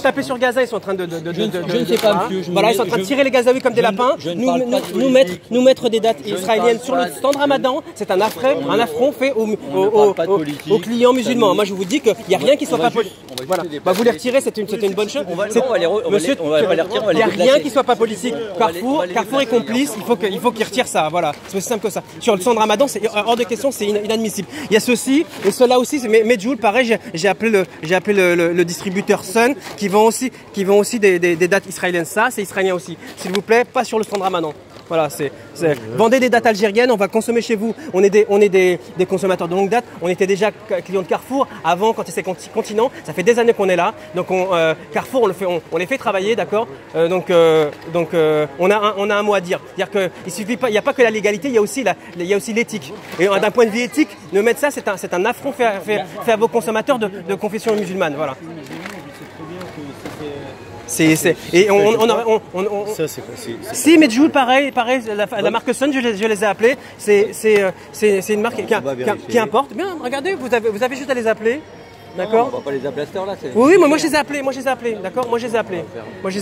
taper sur Gaza, ils sont en train de je ne sais pas, monsieur. Voilà, ils sont en train de tirer les Gazaouis comme des lapins. Nous mettre des dates israéliennes sur le stand Ramadan, c'est un affront fait aux clients musulmans. Moi, je vous dis qu'il n'y a rien qui soit pas politique. Voilà. Bah, vous les retirez, c'est une bonne chose. Monsieur, il n'y a rien qui soit pas politique. Carrefour est complice. Il faut qu'il retire ça. Voilà, c'est aussi simple que ça. Sur le stand Ramadan, c'est hors de question, c'est inadmissible. Il y a ceci et cela aussi. Medjool, pareil, j'ai appelé le distributeur Sun qui vend aussi des dates israéliennes. Ça, c'est israélien aussi. S'il vous plaît, pas sur le stand Ramadan. Voilà, vendez des dates algériennes, on va consommer chez vous. On est des consommateurs de longue date. On était déjà clients de Carrefour avant quand c'était continent. Ça fait des années qu'on est là. Donc Carrefour, on les fait travailler, d'accord. Donc on a un mot à dire. C'est-à-dire que il n'y a pas que la légalité, il y a aussi l'éthique. Et d'un point de vue éthique, ne mettre ça, c'est un affront fait à vos consommateurs de confession musulmane. Voilà. Si Medjool, pareil, la marque Sun, je les ai appelés. C'est une marque qui importe. Bien, regardez, vous avez juste à les appeler. D'accord. On va pas les appeler à cette heure-là. Oui, moi je les ai appelés. D'accord. Moi je les ai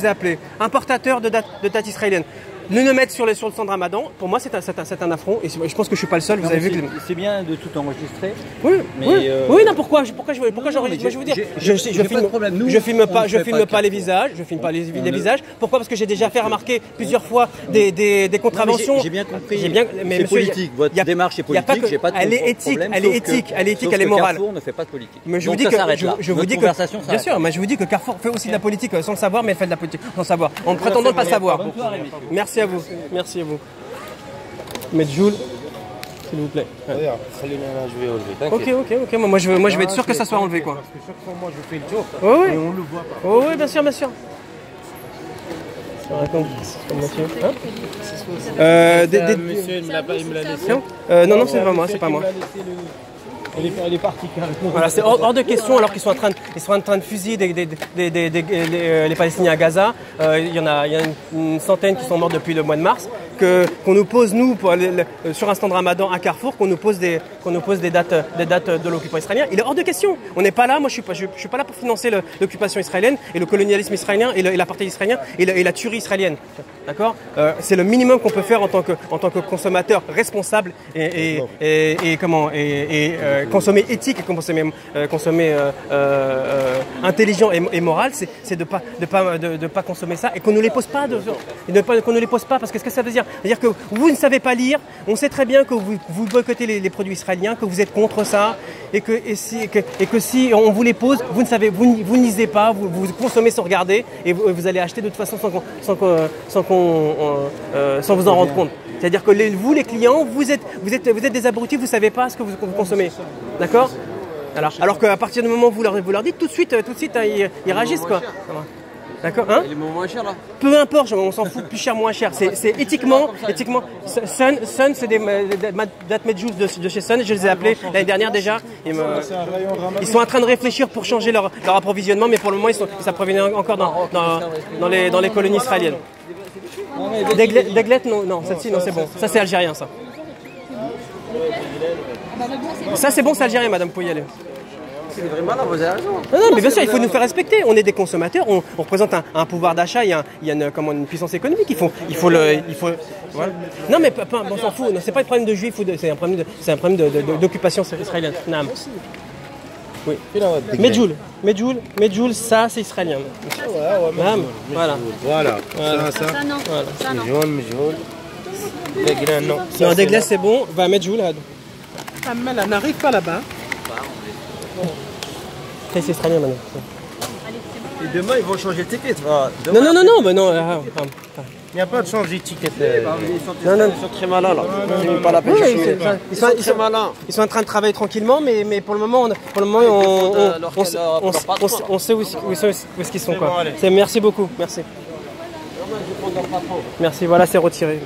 appelés. Importateurs de dates israéliennes. Le mettre sur le stand Ramadan, pour moi c'est un affront et je pense que je suis pas le seul. Vous avez vu que c'est bien de tout enregistrer. Oui, non, pourquoi j'enregistre? Je vais vous dire, je filme pas les visages, visages. Pourquoi? Parce que j'ai déjà fait remarquer plusieurs fois des contraventions. J'ai bien compris. Mais c'est politique. Votre démarche est politique. Elle est éthique, elle est morale. Carrefour ne fait pas de politique. Mais je vous dis que bien sûr, mais je vous dis que Carrefour fait aussi de la politique sans le savoir, mais elle fait de la politique sans le savoir, en prétendant ne pas savoir. Merci à vous. Medjool, s'il vous plaît. Je vais enlever. Ok. Moi je vais être sûr que ça soit enlevé, quoi. Parce que chaque fois, moi, je fais le job. Oui. Et on le voit pas. Oui, bien sûr. Monsieur. Monsieur, il me l'a laissé. Non, c'est pas moi. Elle est partie carrément. Voilà, c'est hors de question alors qu'ils sont en train de fusiller les Palestiniens à Gaza. Il y a une centaine qui sont morts depuis le mois de mars. Qu'on nous pose nous sur un stand Ramadan à Carrefour, qu'on nous pose des dates de l'occupant israélien. Il est hors de question. On n'est pas là. Moi, je suis pas là pour financer l'occupation israélienne et le colonialisme israélien et l'apartheid israélien et la tuerie israélienne. D'accord. C'est le minimum qu'on peut faire en tant que consommateur responsable et consommer éthique et consommer intelligent et moral, c'est de pas consommer ça et qu'on ne les pose pas qu'on ne les pose pas parce que ce que ça veut dire, c'est-à-dire que vous ne savez pas lire, on sait très bien que vous boycottez les produits israéliens, que vous êtes contre ça et que si on vous les pose, vous ne lisez pas, vous consommez sans regarder et vous allez acheter de toute façon sans vous en rendre compte. C'est-à-dire que vous, les clients, vous êtes des abrutis, vous ne savez pas ce que vous consommez. D'accord ? Alors qu'à partir du moment où vous leur dites, tout de suite ils réagissent, quoi. D'accord, hein? Il est moins cher là. Peu importe, on s'en fout, plus cher, moins cher. C'est éthiquement. Sun, c'est des dates Medjool de chez Sun. Je les ai appelés l'année dernière déjà. Ils sont en train de réfléchir pour changer leur approvisionnement, mais pour le moment ils s'approviennent encore dans les colonies israéliennes. Deglet, non, celle-ci, non, c'est bon. Ça, c'est algérien, ça. Ça, c'est bon, c'est algérien, madame, pour y aller. C'est vraiment là, vous avez raison. Non, mais bien sûr, il faut nous faire respecter. On est des consommateurs, on représente un pouvoir d'achat, il y a une puissance économique. Il faut voilà. Non, mais on s'en fout. C'est pas un problème de juifs, c'est un problème d'occupation israélienne. Non. Oui. Medjool, ça c'est israélien. Voilà. Ça non. Medjool. Deglet, non. Non, Deglet c'est bon. Va Medjool. Elle n'arrive pas là-bas. C'est israélien maintenant. Et demain ils vont changer l'étiquette. Non, mais non. Il n'y a pas de changer d'étiquette. Ils sont très malins là. Pas la peine. Ils sont très malins. Ils sont en train de travailler tranquillement, mais pour le moment, on sait où est-ce qu'ils sont, quoi. Merci beaucoup, merci. Merci, voilà, c'est retiré.